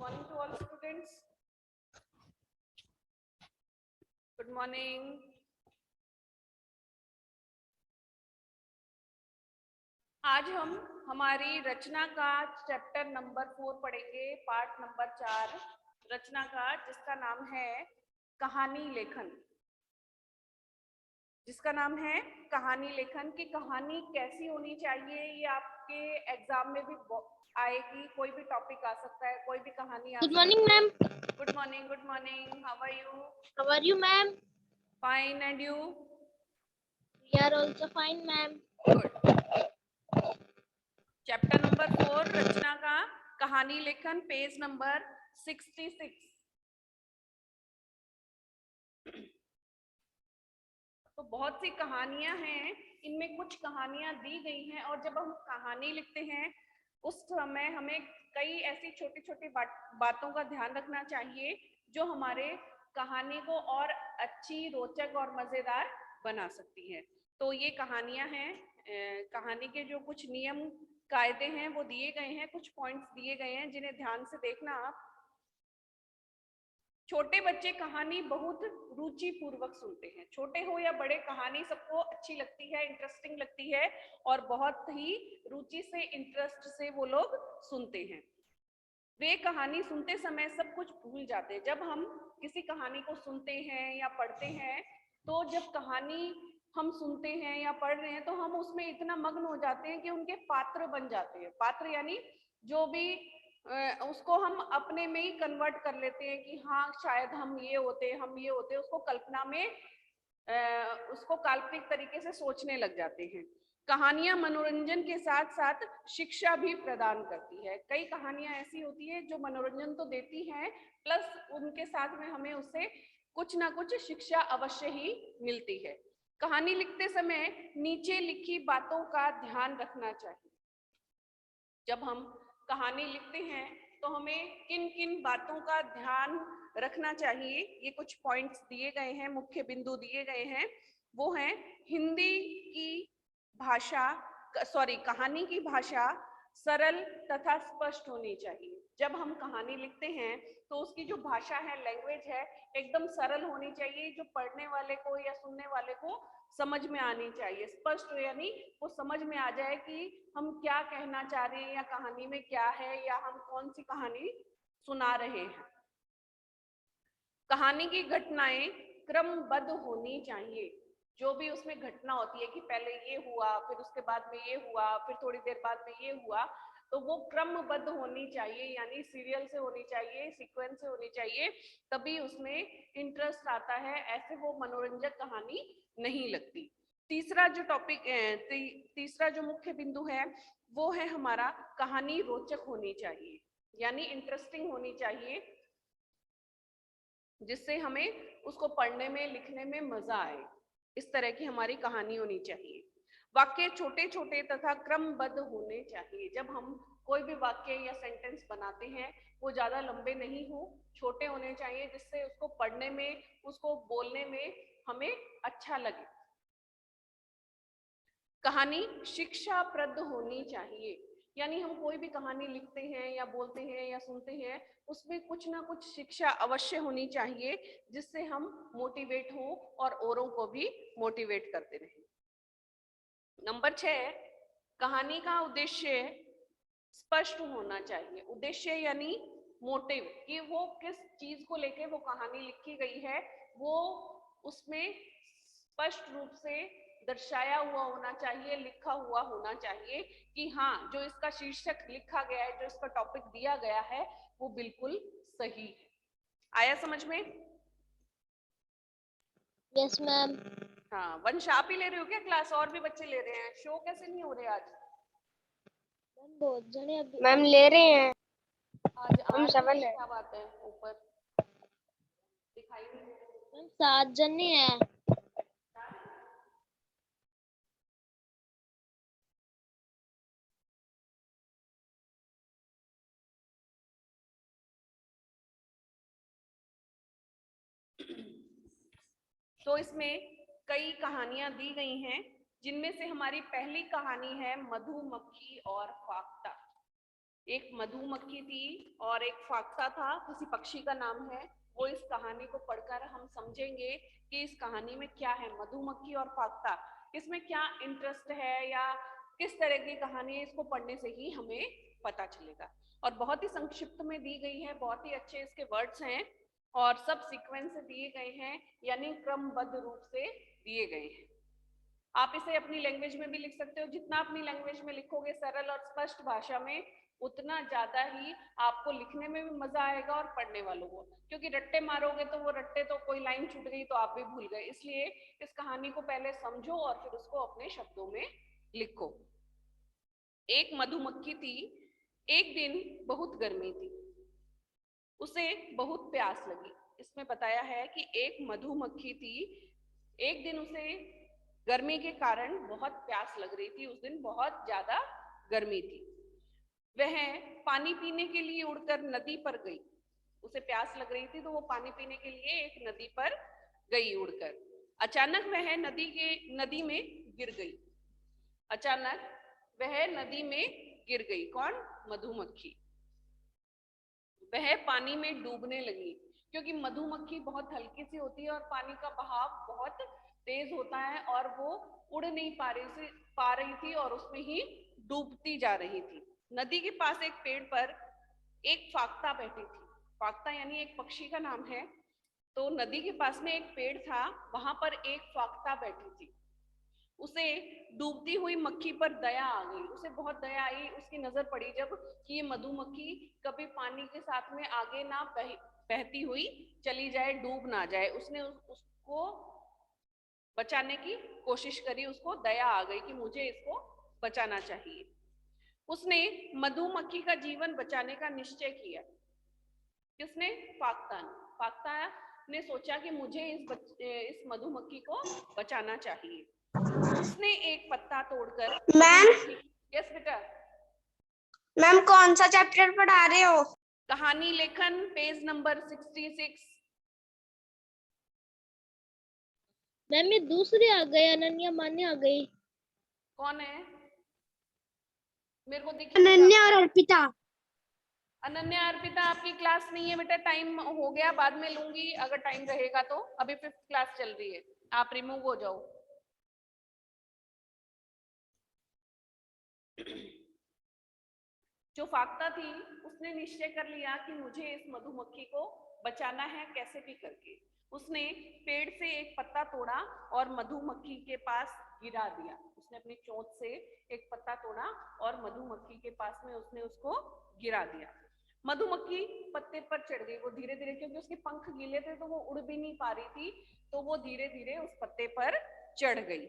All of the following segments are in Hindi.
Morning to all students. Good morning. आज हम हमारी रचना का चैप्टर नंबर 4 पढ़ेंगे, पार्ट नंबर 4 रचना का, जिसका नाम है कहानी लेखन। जिसका नाम है कहानी लेखन। की कहानी कैसी होनी चाहिए, ये आपके एग्जाम में भी आएगी। कोई भी टॉपिक आ सकता है, कोई भी कहानी आ सकती है। Good morning ma'am. Good morning, good morning. How are you? How are you ma'am? Fine, and you? We are also fine ma'am. Good. Chapter number 4 रचना का कहानी लेखन, पेज नंबर 66। तो बहुत सी कहानियां हैं, इनमें कुछ कहानियां दी गई हैं, और जब हम कहानी लिखते हैं उस समय हमें कई ऐसी छोटी छोटी बातों का ध्यान रखना चाहिए जो हमारे कहानी को और अच्छी, रोचक और मजेदार बना सकती है। तो ये कहानियां हैं, कहानी के जो कुछ नियम कायदे हैं वो दिए गए हैं, कुछ पॉइंट्स दिए गए हैं जिन्हें ध्यान से देखना आप। छोटे बच्चे कहानी बहुत रुचि पूर्वक सुनते हैं। छोटे हो या बड़े, कहानी सबको अच्छी लगती है, इंटरेस्टिंग लगती है, और बहुत ही रुचि से, इंटरेस्ट से वो लोग सुनते हैं। वे कहानी सुनते समय सब कुछ भूल जाते हैं। जब हम किसी कहानी को सुनते हैं या पढ़ते हैं, तो जब कहानी हम सुनते हैं या पढ़ रहे हैं तो हम उसमें इतना मग्न हो जाते हैं कि उनके पात्र बन जाते हैं। पात्र यानी जो भी उसको हम अपने में ही कन्वर्ट कर लेते हैं कि हाँ शायद हम ये होते, हम ये होते। उसको कल्पना में, उसको काल्पनिक तरीके से सोचने लग जाते हैं। कहानियां मनोरंजन के साथ साथ शिक्षा भी प्रदान करती है। कई कहानियां ऐसी होती है जो मनोरंजन तो देती हैं, प्लस उनके साथ में हमें उससे कुछ ना कुछ शिक्षा अवश्य ही मिलती है। कहानी लिखते समय नीचे लिखी बातों का ध्यान रखना चाहिए। जब हम कहानी लिखते हैं तो हमें किन किन बातों का ध्यान रखना चाहिए, ये कुछ पॉइंट्स दिए गए हैं, मुख्य बिंदु दिए गए हैं। वो हैं हिंदी की भाषा, कहानी की भाषा सरल तथा स्पष्ट होनी चाहिए। जब हम कहानी लिखते हैं तो उसकी जो भाषा है, लैंग्वेज है, एकदम सरल होनी चाहिए, जो पढ़ने वाले को या सुनने वाले को समझ में आनी चाहिए। स्पष्ट यानी वो समझ में आ जाए कि हम क्या कहना चाह रहे हैं, या कहानी में क्या है, या हम कौन सी कहानी सुना रहे हैं। कहानी की घटनाएं क्रमबद्ध होनी चाहिए। जो भी उसमें घटना होती है कि पहले ये हुआ, फिर उसके बाद में ये हुआ, फिर थोड़ी देर बाद में ये हुआ, तो वो क्रमबद्ध होनी चाहिए, यानी सीरियल से होनी चाहिए, सीक्वेंस से होनी चाहिए, तभी उसमें इंटरेस्ट आता है। ऐसे वो मनोरंजक कहानी नहीं लगती। तीसरा जो टॉपिक, तीसरा जो मुख्य बिंदु है वो है हमारा, कहानी रोचक होनी चाहिए, यानी इंटरेस्टिंग होनी चाहिए, जिससे हमें उसको पढ़ने में, लिखने में मजा आए। इस तरह की हमारी कहानी होनी चाहिए। वाक्य छोटे छोटे तथा क्रमबद्ध होने चाहिए। जब हम कोई भी वाक्य या सेंटेंस बनाते हैं वो ज्यादा लंबे नहीं हो, छोटे होने चाहिए, जिससे उसको पढ़ने में, उसको बोलने में हमें अच्छा लगे। कहानी शिक्षाप्रद होनी चाहिए, यानी हम कोई भी कहानी लिखते हैं या बोलते हैं या सुनते हैं, उसमें कुछ ना कुछ शिक्षा अवश्य होनी चाहिए, जिससे हम मोटिवेट हो और औरों को भी मोटिवेट करते रहें। नंबर 6, कहानी का उद्देश्य स्पष्ट होना चाहिए। उद्देश्य यानी मोटिव, कि वो किस चीज को लेके वो कहानी लिखी गई है, वो उसमें स्पष्ट रूप से दर्शाया हुआ होना चाहिए, लिखा हुआ होना चाहिए कि हाँ, जो इसका शीर्षक लिखा गया है, जो इसका टॉपिक दिया गया है, वो बिल्कुल सही है। आया समझ में? Yes ma'am. हाँ, वंश आप ही ले रहे हो क्या क्लास? और भी बच्चे ले रहे हैं? शो कैसे नहीं हो रहे आज? मैम बहुत जने अभी मैम ले रहे हैं। आज हम 7 है। क्या बात है, ऊपर दिखाई नहीं दे रहे। मैम 7 जने हैं। तो इसमें कई कहानियां दी गई हैं, जिनमें से हमारी पहली कहानी है मधुमक्खी और फाख्ता। एक मधुमक्खी थी और एक फाख्ता था, किसी पक्षी का नाम है। वो इस कहानी को पढ़कर हम समझेंगे कि इस कहानी में क्या है, मधुमक्खी और फाख्ता, इसमें क्या इंटरेस्ट है या किस तरह की कहानी है, इसको पढ़ने से ही हमें पता चलेगा। और बहुत ही संक्षिप्त में दी गई है, बहुत ही अच्छे इसके वर्ड्स हैं और सब सीक्वेंस से दिए गए हैं, यानी क्रमबद्ध रूप से दिए गए हैं। आप इसे अपनी लैंग्वेज में भी लिख सकते हो, जितना अपनी लैंग्वेज में लिखोगे सरल और स्पष्ट भाषा में, उतना ज्यादा ही आपको लिखने में भी मजा आएगा और पढ़ने वालों को, क्योंकि रट्टे मारोगे तो वो रट्टे तो कोई लाइन छूट गई तो आप भी भूल गए। इसलिए इस कहानी को पहले समझो और फिर उसको अपने शब्दों में लिखो। एक मधुमक्खी थी, एक दिन बहुत गर्मी थी, उसे बहुत प्यास लगी। इसमें बताया है कि एक मधुमक्खी थी, एक दिन उसे गर्मी के कारण बहुत प्यास लग रही थी, उस दिन बहुत ज्यादा गर्मी थी। वह पानी पीने के लिए उड़कर नदी पर गई। उसे प्यास लग रही थी तो वो पानी पीने के लिए एक नदी पर गई उड़कर। अचानक वह नदी में गिर गई। अचानक वह नदी में गिर गई। कौन? मधुमक्खी। वह पानी में डूबने लगी, क्योंकि मधुमक्खी बहुत हल्की सी होती है और पानी का बहाव बहुत तेज होता है और वो उड़ नहीं पा रही थी और उसमें ही डूबती जा रही थी। नदी के पास एक पेड़ पर एक फाख्ता बैठी थी। फाख्ता यानी एक पक्षी का नाम है। तो नदी के पास में एक पेड़ था, वहां पर एक फाख्ता बैठी थी। उसे डूबती हुई मक्खी पर दया आ गई, उसे बहुत दया आई। उसकी नजर पड़ी जब कि ये मधुमक्खी कभी पानी के साथ में आगे ना बहती हुई चली जाए, डूब ना जाए। उसने उसको बचाने की कोशिश करी, उसको दया आ गई कि मुझे इसको बचाना चाहिए। उसने मधुमक्खी का जीवन बचाने का निश्चय किया। किसने? फाख्ता ने। फाख्ता ने सोचा कि मुझे इस मधुमक्खी को बचाना चाहिए। उसने एक पत्ता तोड़कर मैम, यस बेटा। मैम कौन सा चैप्टर पढ़ा रहे हो? कहानी लेखन, पेज नंबर 66। मैम ये दूसरे आ गए, अनन्या मान्य आ गई। कौन है? मेरे को दिख ही नहीं अनन्या रहा। और अर्पिता। अनन्या अर्पिता आपकी क्लास नहीं है बेटा, टाइम हो गया, बाद में लूंगी अगर टाइम रहेगा तो। अभी 5th क्लास चल रही है, आप रिमूव हो जाओ। जो फाख्ता थी उसने निश्चय कर लिया कि मुझे इस मधुमक्खी को बचाना है कैसे भी करके। उसने पेड़ से एक पत्ता तोड़ा और मधुमक्खी के पास गिरा दिया। उसने अपनी चोंच से एक पत्ता तोड़ा और मधुमक्खी के पास में उसने उसको गिरा दिया। मधुमक्खी पत्ते पर चढ़ गई। वो धीरे धीरे, क्योंकि उसके पंख गीले थे तो वो उड़ भी नहीं पा रही थी, तो वो धीरे धीरे उस पत्ते पर चढ़ गई।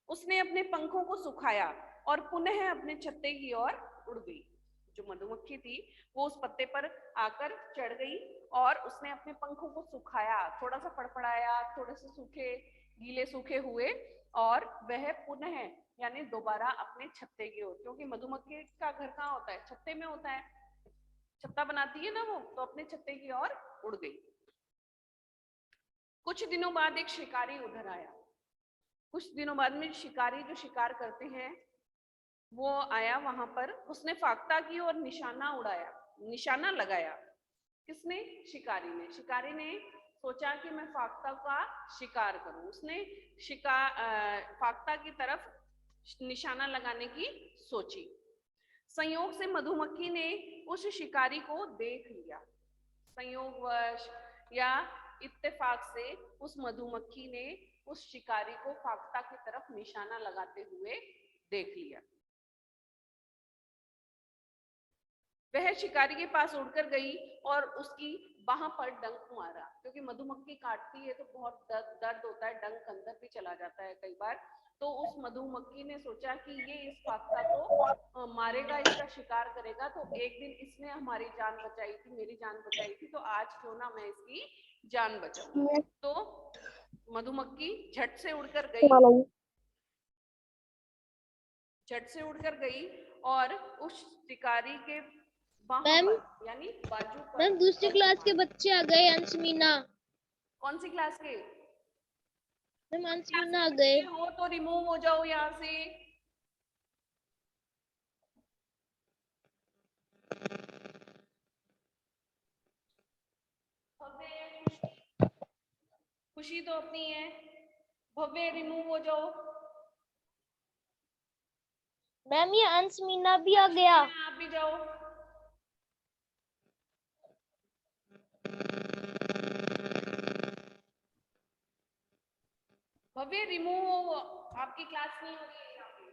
उसने अपने पंखों को सुखाया और पुनः अपने छत्ते की ओर उड़ गई। जो मधुमक्खी थी वो उस पत्ते पर आकर चढ़ गई और उसने अपने पंखों को सुखाया, थोड़ा सा फड़फड़ाया, थोड़े से सूखे गीले सूखे हुए और वह पुनः यानी दोबारा अपने छत्ते की ओर, क्योंकि मधुमक्खी का घर कहाँ होता है? छत्ते में होता है। छत्ता बनाती है ना वो, तो अपने छत्ते की ओर उड़ गई। कुछ दिनों बाद एक शिकारी उधर आया। कुछ दिनों बाद में शिकारी जो शिकार करते हैं वो आया वहां पर। उसने फाख्ता की ओर निशाना लगाया। किसने? शिकारी ने। शिकारी ने सोचा कि मैं फाख्ता का शिकार करूं। उसने फाख्ता की तरफ निशाना लगाने की सोची। संयोग से मधुमक्खी ने उस शिकारी को देख लिया। संयोगवश या इत्तेफाक से उस मधुमक्खी ने उस शिकारी को फाख्ता की तरफ निशाना लगाते हुए देख लिया। वह शिकारी के पास उड़कर गई और उसकी बाह पर डंक मारा, क्योंकि मधुमक्खी काटती है तो बहुत दर्द होता है, डंक अंदर भी चला जाता है कई बार। तो उस मधुमक्खी ने सोचा कि ये इस फाख्ता को मारेगा, इसका शिकार करेगा, तो एक दिन इसने हमारी जान बचाई थी, मेरी जान बचाई थी, तो आज क्यों ना मैं इसकी जान बचाऊं। तो मधुमक्खी झट से उड़कर गई और उस शिकारी के बाह पर यानी बाजू पर। मैम दूसरी क्लास के बच्चे आ गए, अंशमीना। कौन सी क्लास के? मैम अंशमीना आ गए। हो तो रिमूव हो जाओ यहाँ से। खुशी तो अपनी है। भव्य रिमूव हो जाओ। मैम ये अंश मीना भी आ गया। आप भी जाओ। भव्य रिमूव हो, आपकी क्लास नहीं हो रही है यहाँ पे।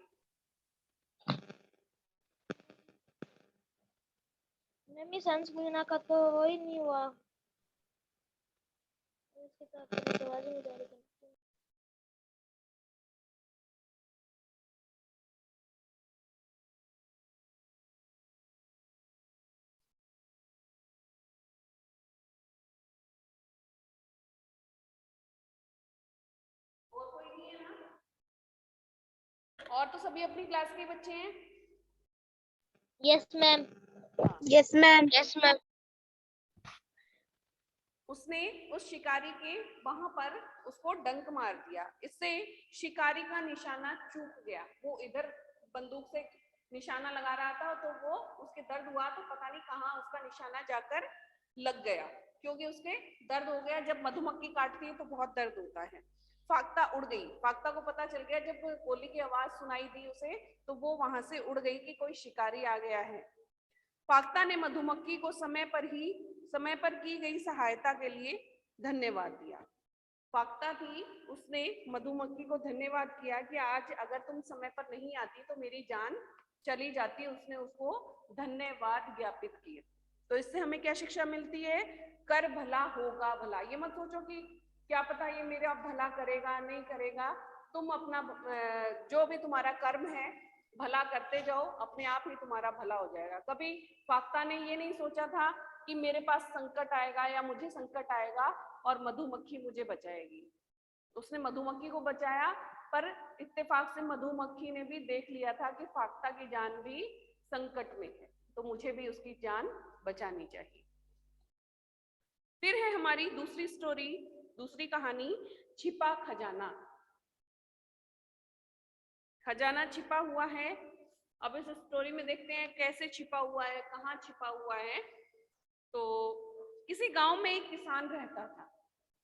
मैम इस अंश मीना का तो हो ही नहीं हुआ। इसके साथ तो आवाज नहीं जा रही। और कोई नहीं है ना? और तो सभी अपनी क्लास के बच्चे हैं। Yes ma'am. Yes ma'am. Yes ma'am. उसने उस शिकारी के वहां पर उसको डंक मार दिया। इससे शिकारी का निशाना चूक गया। वो इधर बंदूक से निशाना लगा रहा था तो वो उसके दर्द हुआ तो पता नहीं कहाँ उसका निशाना जाकर लग गया, क्योंकि उसके दर्द हो गया। जब मधुमक्खी काटती है तो बहुत दर्द होता है। फाख्ता उड़ गई। फाख्ता को पता चल गया, जब कोली की आवाज सुनाई दी उसे तो वो वहां से उड़ गई कि कोई शिकारी आ गया है। फाख्ता ने मधुमक्खी को समय पर की गई सहायता के लिए धन्यवाद दिया। फाख्ता थी, उसने मधुमक्खी को धन्यवाद किया कि आज अगर तुम समय पर नहीं आती तो मेरी जान चली जाती। उसने उसको धन्यवाद ज्ञापित किए। तो इससे हमें क्या शिक्षा मिलती है? कर भला होगा भला। ये मत सोचो कि क्या पता ये मेरा भला करेगा नहीं करेगा। तुम अपना जो भी तुम्हारा कर्म है भला करते जाओ, अपने आप ही तुम्हारा भला हो जाएगा। कभी फाख्ता ने ये नहीं सोचा था कि मेरे पास संकट आएगा या मुझे संकट आएगा और मधुमक्खी मुझे बचाएगी। उसने मधुमक्खी को बचाया, पर इत्तेफाक से मधुमक्खी ने भी देख लिया था कि फाख्ता की जान भी संकट में है, तो मुझे भी उसकी जान बचानी चाहिए। फिर है हमारी दूसरी स्टोरी, दूसरी कहानी, छिपा खजाना। खजाना छिपा हुआ है। अब इस स्टोरी में देखते हैं कैसे छिपा हुआ है, कहाँ छिपा हुआ है। तो किसी गांव में एक किसान रहता था।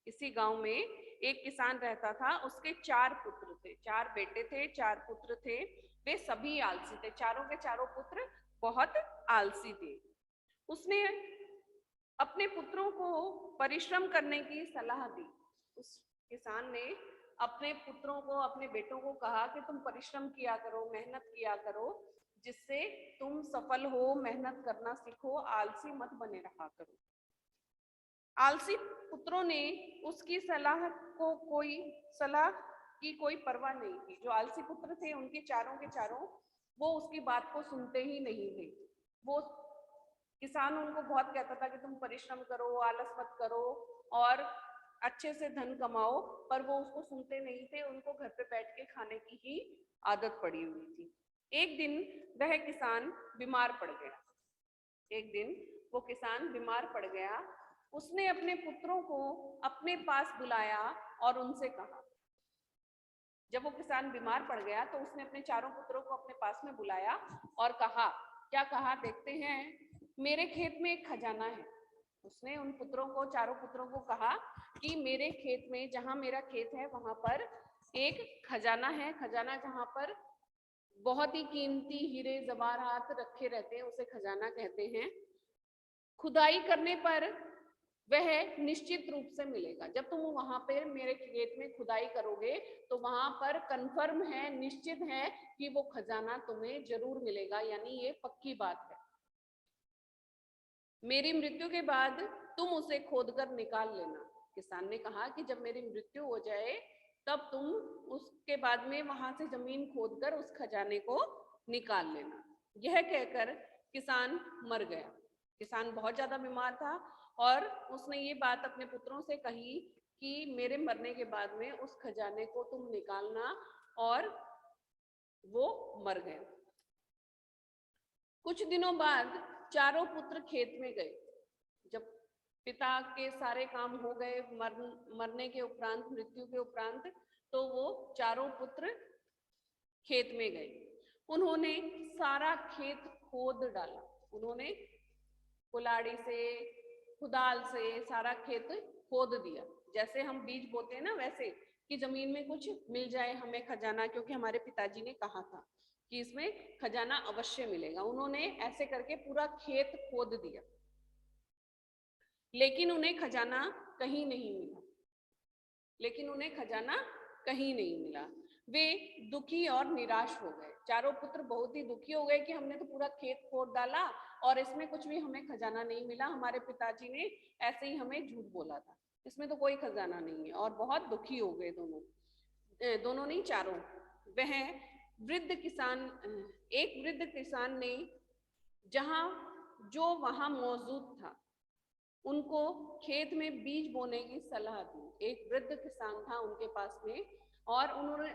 किसी गांव में एक किसान रहता था। उसके 4 पुत्र थे, 4 बेटे थे, 4 पुत्र थे। वे सभी आलसी थे। चारों के चारों पुत्र बहुत आलसी थे। उसने अपने पुत्रों को परिश्रम करने की सलाह दी। उस किसान ने अपने पुत्रों को, अपने बेटों को कहा कि तुम परिश्रम किया करो, मेहनत किया करो, जिससे तुम सफल हो, मेहनत करना सीखो, आलसी मत बने रहा करो। आलसी पुत्रों ने उसकी सलाह की कोई परवाह नहीं की। जो आलसी पुत्र थे उनके चारों के चारों, वो उसकी बात को सुनते ही नहीं थे। वो किसान उनको बहुत कहता था कि तुम परिश्रम करो, आलस मत करो और अच्छे से धन कमाओ, पर वो उसको सुनते नहीं थे। उनको घर पे बैठ के खाने की ही आदत पड़ी हुई थी। एक दिन वह किसान बीमार पड़ गया। एक दिन वो किसान बीमार पड़ गया। उसने अपने पुत्रों को अपने पास बुलाया और उनसे कहा, जब वो किसान बीमार पड़ गया तो उसने अपने चारों पुत्रों को अपने पास में बुलाया और कहा, क्या कहा देखते हैं, मेरे खेत में एक खजाना है। उसने उन पुत्रों को, चारों पुत्रों को कहा कि मेरे खेत में, जहां मेरा खेत है वहां पर एक खजाना है। खजाना जहां पर बहुत ही कीमती हीरे जवाहरात रखे रहते हैं, उसे खजाना कहते हैं। खुदाई करने पर वह निश्चित रूप से मिलेगा। जब तुम वहां पे मेरे खेत में खुदाई करोगे तो वहां पर कंफर्म है, निश्चित है कि वो खजाना तुम्हें जरूर मिलेगा, यानी ये पक्की बात है। मेरी मृत्यु के बाद तुम उसे खोदकर निकाल लेना। किसान ने कहा कि जब मेरी मृत्यु हो जाए तब तुम उसके बाद में वहां से जमीन खोदकर उस खजाने को निकाल लेना। यह कहकर किसान मर गया। किसान बहुत ज्यादा बीमार था और उसने ये बात अपने पुत्रों से कही कि मेरे मरने के बाद में उस खजाने को तुम निकालना, और वो मर गया। कुछ दिनों बाद चारों पुत्र खेत में गए। जब पिता के सारे काम हो गए, मरने के उपरांत, मृत्यु के उपरांत, तो वो चारों पुत्र खेत में गए। उन्होंने सारा खेत खोद डाला। उन्होंने कुल्हाड़ी से, कुदाल से सारा खेत खोद दिया। जैसे हम बीज बोते हैं ना, वैसे कि जमीन में कुछ मिल जाए हमें खजाना, क्योंकि हमारे पिताजी ने कहा था कि इसमें खजाना अवश्य मिलेगा। उन्होंने ऐसे करके पूरा खेत खोद दिया, लेकिन उन्हें खजाना कहीं नहीं मिला, लेकिन उन्हें खजाना कहीं नहीं मिला। वे दुखी और निराश हो गए। चारों पुत्र बहुत ही दुखी हो गए कि हमने तो पूरा खेत खोद डाला और इसमें कुछ भी हमें खजाना नहीं मिला, हमारे पिताजी ने ऐसे ही हमें झूठ बोला था, इसमें तो कोई खजाना नहीं है। और बहुत दुखी हो गए दोनों नहीं, चारों। वह वृद्ध किसान, एक वृद्ध किसान ने जो वहां मौजूद था उनको खेत में बीज बोने की सलाह दी। एक वृद्ध किसान था उनके पास में, और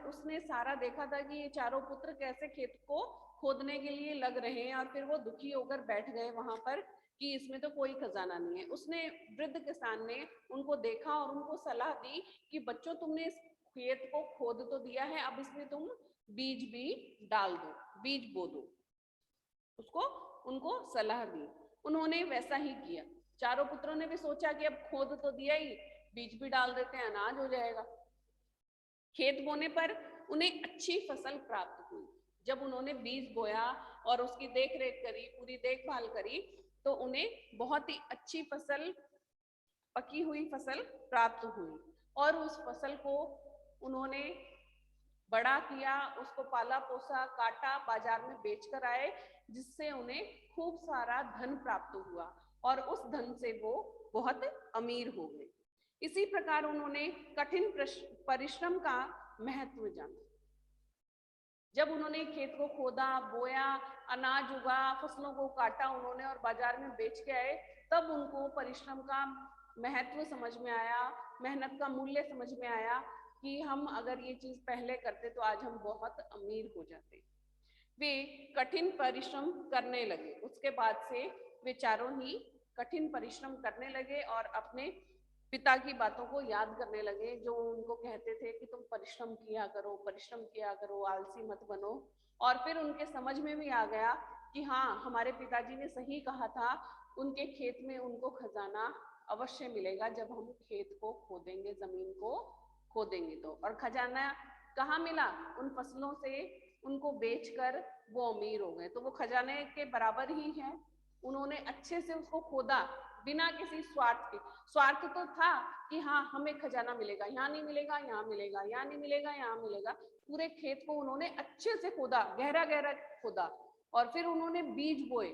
उसने सारा देखा था कि ये चारों पुत्र कैसे खेत को खोदने के लिए लग रहे हैं, और फिर वो दुखी होकर बैठ गए वहां पर कि इसमें तो कोई खजाना नहीं है। उसने, वृद्ध किसान ने उनको देखा और उनको सलाह दी कि बच्चों, तुमने इस खेत को खोद तो दिया है, अब इसमें तुम बीज भी डाल दो, बीज बो दो। उसको उनको सलाह दी, उन्होंने वैसा ही किया। चारों पुत्रों ने भी सोचा कि अब खोद तो दिया ही, बीज भी डाल देते हैं, अनाज हो जाएगा। खेत बोने पर उन्हें अच्छी फसल प्राप्त हुई। जब उन्होंने बीज बोया और उसकी देख रेख करी, पूरी देखभाल करी, तो उन्हें बहुत ही अच्छी फसल, पकी हुई फसल प्राप्त हुई। और उस फसल को उन्होंने बड़ा किया, उसको पाला पोसा, काटा, बाजार में बेचकर आए, जिससे उन्हें खूब सारा धन प्राप्त हुआ और उस धन से वो बहुत अमीर हो गए। इसी प्रकार उन्होंने कठिन परिश्रम का महत्व जाना। जब उन्होंने खेत को खोदा, बोया, अनाज उगा, फसलों को काटा उन्होंने और बाजार में बेच के आए, तब उनको परिश्रम का महत्व समझ में आया, मेहनत का मूल्य समझ में आया कि हम अगर ये चीज पहले करते तो आज हम बहुत अमीर हो जाते। वे कठिन परिश्रम करने लगे। उसके बाद से वे चारों ही कठिन परिश्रम करने लगे और अपने पिता की बातों को याद करने लगे, जो उनको कहते थे कि तुम परिश्रम किया करो, परिश्रम किया करो, आलसी मत बनो। और फिर उनके समझ में भी आ गया कि हाँ, हमारे पिताजी ने सही कहा था, उनके खेत में उनको खजाना अवश्य मिलेगा जब हम खेत को खोदेंगे, जमीन को खोदेंगे तो। और खजाना कहाँ मिला? उन फसलों से उनको बेचकर वो अमीर हो गए। तो वो खजाने के बराबर ही है। उन्होंने अच्छे से उसको खोदा बिना किसी स्वार्थ के। स्वार्थ तो था कि हाँ, हमें खजाना मिलेगा, यहाँ नहीं मिलेगा, यहाँ मिलेगा, यहाँ नहीं मिलेगा, यहाँ मिलेगा। पूरे खेत को उन्होंने अच्छे से खोदा, गहरा गहरा खोदा, और फिर उन्होंने बीज बोए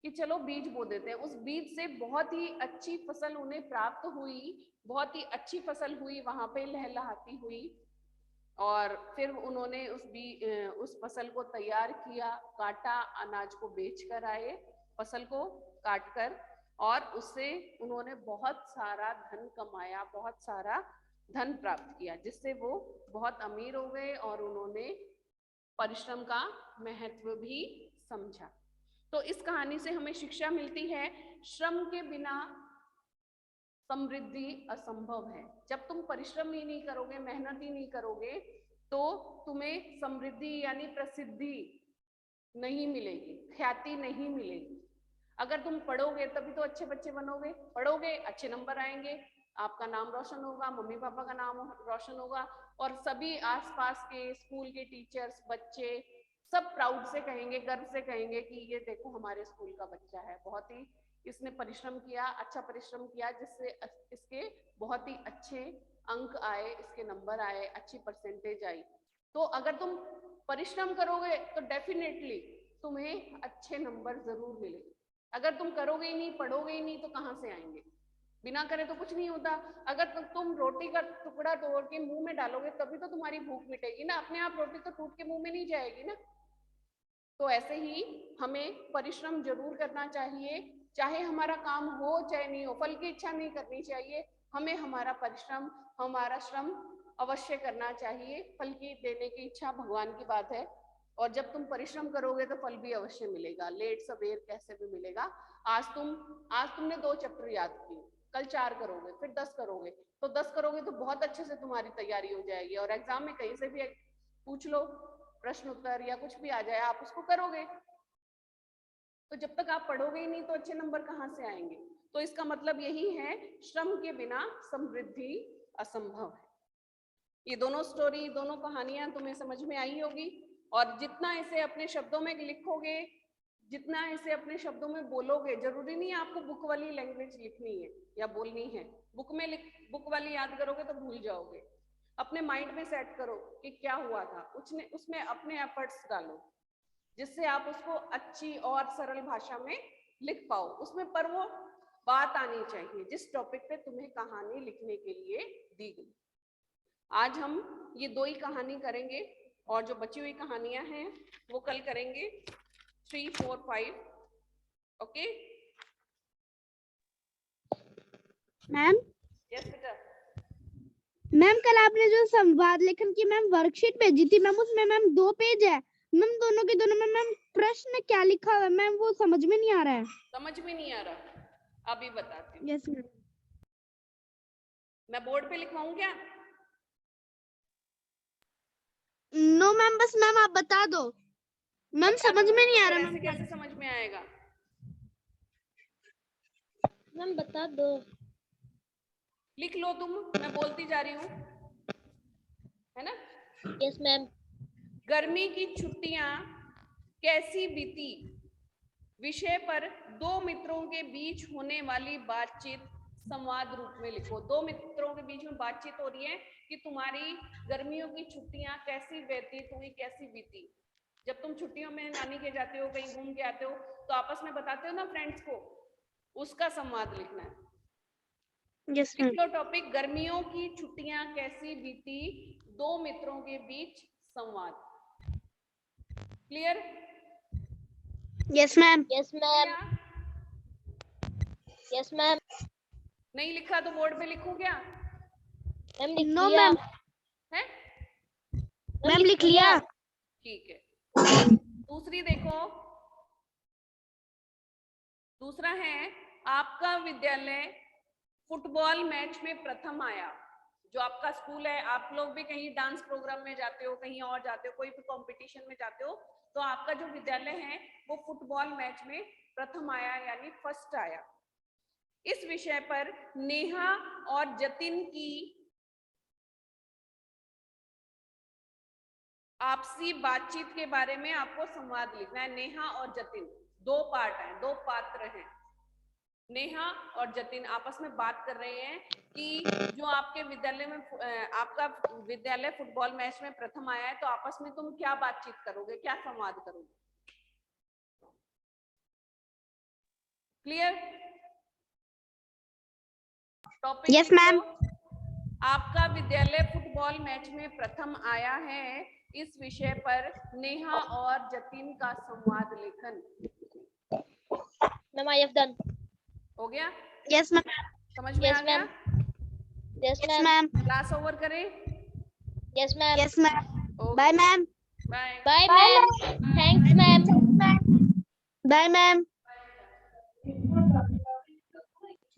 कि चलो बीज बो देते हैं। उस बीज से बहुत ही अच्छी फसल उन्हें प्राप्त हुई, बहुत ही अच्छी फसल हुई, वहां पे लहलहाती हुई। और फिर उन्होंने उस फसल को तैयार किया, काटा, अनाज को बेच कर आए, फसल को काट कर, और उससे उन्होंने बहुत सारा धन कमाया, बहुत सारा धन प्राप्त किया, जिससे वो बहुत अमीर हो गए और उन्होंने परिश्रम का महत्व भी समझा। तो इस कहानी से हमें शिक्षा मिलती है, श्रम के बिना समृद्धि असंभव है। जब तुम परिश्रम ही नहीं करोगे, मेहनत ही नहीं करोगे, तो तुम्हें समृद्धि यानी प्रसिद्धि नहीं मिलेगी, ख्याति नहीं मिलेगी। अगर तुम पढ़ोगे तभी तो अच्छे बच्चे बनोगे, पढ़ोगे अच्छे नंबर आएंगे, आपका नाम रोशन होगा, मम्मी पापा का नाम रोशन होगा, और सभी आसपास के स्कूल के टीचर्स, बच्चे सब प्राउड से कहेंगे, गर्व से कहेंगे कि ये देखो हमारे स्कूल का बच्चा है, बहुत ही इसने परिश्रम किया, अच्छा परिश्रम किया, जिससे इसके बहुत ही अच्छे अंक आए, इसके नंबर आए, अच्छी परसेंटेज आई। तो अगर तुम परिश्रम करोगे तो डेफिनेटली तुम्हें अच्छे नंबर जरूर मिलेंगे। अगर तुम करोगे ही नहीं, पढ़ोगे ही नहीं, तो कहाँ से आएंगे? बिना करे तो कुछ नहीं होता। अगर तुम रोटी का टुकड़ा तोड़ के मुंह में डालोगे तभी तो तुम्हारी भूख मिटेगी ना, अपने आप रोटी तो टूट के मुंह में नहीं जाएगी ना। तो ऐसे ही हमें परिश्रम जरूर करना चाहिए, चाहे हमारा काम हो चाहे नहीं हो, फल की इच्छा नहीं करनी चाहिए। हमें हमारा परिश्रम, हमारा श्रम अवश्य करना चाहिए। फल की देने की इच्छा भगवान की बात है, और जब तुम परिश्रम करोगे तो फल भी अवश्य मिलेगा, लेट सवेर कैसे भी मिलेगा। आज तुमने 2 चैप्टर याद किए, कल 4 करोगे, फिर 10 करोगे, तो 10 करोगे तो बहुत अच्छे से तुम्हारी तैयारी हो जाएगी, और एग्जाम में कहीं से भी पूछ लो प्रश्न उत्तर या कुछ भी आ जाए, आप उसको करोगे। तो जब तक आप पढ़ोगे ही नहीं तो अच्छे नंबर कहाँ से आएंगे? तो इसका मतलब यही है, श्रम के बिना समृद्धि असंभव है। ये दोनों स्टोरी, दोनों कहानियां तुम्हें समझ में आई होगी, और जितना इसे अपने शब्दों में लिखोगे, जितना इसे अपने शब्दों में बोलोगे, जरूरी नहीं है आपको बुक वाली लैंग्वेज लिखनी है या बोलनी है। बुक वाली याद करोगे तो भूल जाओगे। अपने माइंड में सेट करो कि क्या हुआ था, उसमें अपने एफर्ट्स डालो, जिससे आप उसको अच्छी और सरल भाषा में लिख पाओ। उसमें पर वो बात आनी चाहिए जिस टॉपिक पे तुम्हें कहानी लिखने के लिए दी गई। आज हम ये 2 ही कहानी करेंगे, और जो बची हुई कहानियां हैं वो कल करेंगे, 3, 4, 5। Okay ma'am? यस बेटा। मैम कल आपने जो संवाद लेखन की मैम वर्कशीट भेजी थी मैम, उसमें मैम 2 पेज है मैम, दोनों के दोनों में मैम प्रश्न क्या लिखा हुआ है मैम, वो समझ में नहीं आ रहा है। समझ में नहीं आ रहा? अभी बताती हूँ। Yes ma'am. मैं बोर्ड पे लिखवाऊं क्या? नो मैम, बस मैम आप बता दो मैम, समझ में नहीं आ रहा मैम। ऐसे कैसे समझ में आएगा? मैम बता दो। लिख लो तुम, मैं बोलती जा रही हूँ, है ना? Yes ma'am. गर्मी की छुट्टियां कैसी बीती विषय पर 2 मित्रों के बीच होने वाली बातचीत संवाद रूप में लिखो। 2 मित्रों के बीच में बातचीत हो रही है कि तुम्हारी गर्मियों की छुट्टियां कैसी व्यतीत हुई, कैसी बीती। जब तुम छुट्टियों में नानी के जाते हो, कहीं घूम के आते हो, तो आपस में बताते हो ना फ्रेंड्स को, उसका संवाद लिखना है। यस लिख लो टॉपिक, गर्मियों की छुट्टियां कैसी बीती, 2 मित्रों के बीच संवाद। Clear? Yes ma'am. Yes ma'am. Yes ma'am. नहीं लिखा तो बोर्ड पे लिखूं क्या? मैम लिख नो लिया मैम। है? मैम लिख लिया। ठीक है। दूसरी देखो, दूसरा है, आपका विद्यालय फुटबॉल मैच में प्रथम आया। जो आपका स्कूल है, आप लोग भी कहीं डांस प्रोग्राम में जाते हो, कहीं और जाते हो, कोई भी कंपटीशन में जाते हो, तो आपका जो विद्यालय है वो फुटबॉल मैच में प्रथम आया, यानी फर्स्ट आया। इस विषय पर नेहा और जतिन की आपसी बातचीत के बारे में आपको संवाद लिखना है। नेहा और जतिन 2 पार्ट हैं, 2 पात्र हैं। नेहा और जतिन आपस में बात कर रहे हैं कि जो आपके विद्यालय में आपका विद्यालय फुटबॉल मैच में प्रथम आया है, तो आपस में तुम क्या बातचीत करोगे, क्या संवाद करोगे? क्लियर? Topic yes ma'am. आपका विद्यालय फुटबॉल मैच में प्रथम आया है, इस विषय पर नेहा और जतिन का संवाद लेखन। Ma'am I have done. हो गया? Yes ma'am. समझ में आ गया? Yes yes ma'am. Ma'am. Class over करें? Yes ma'am. Yes ma'am. Bye ma'am. Bye bye ma'am. Thanks ma'am. Bye ma'am.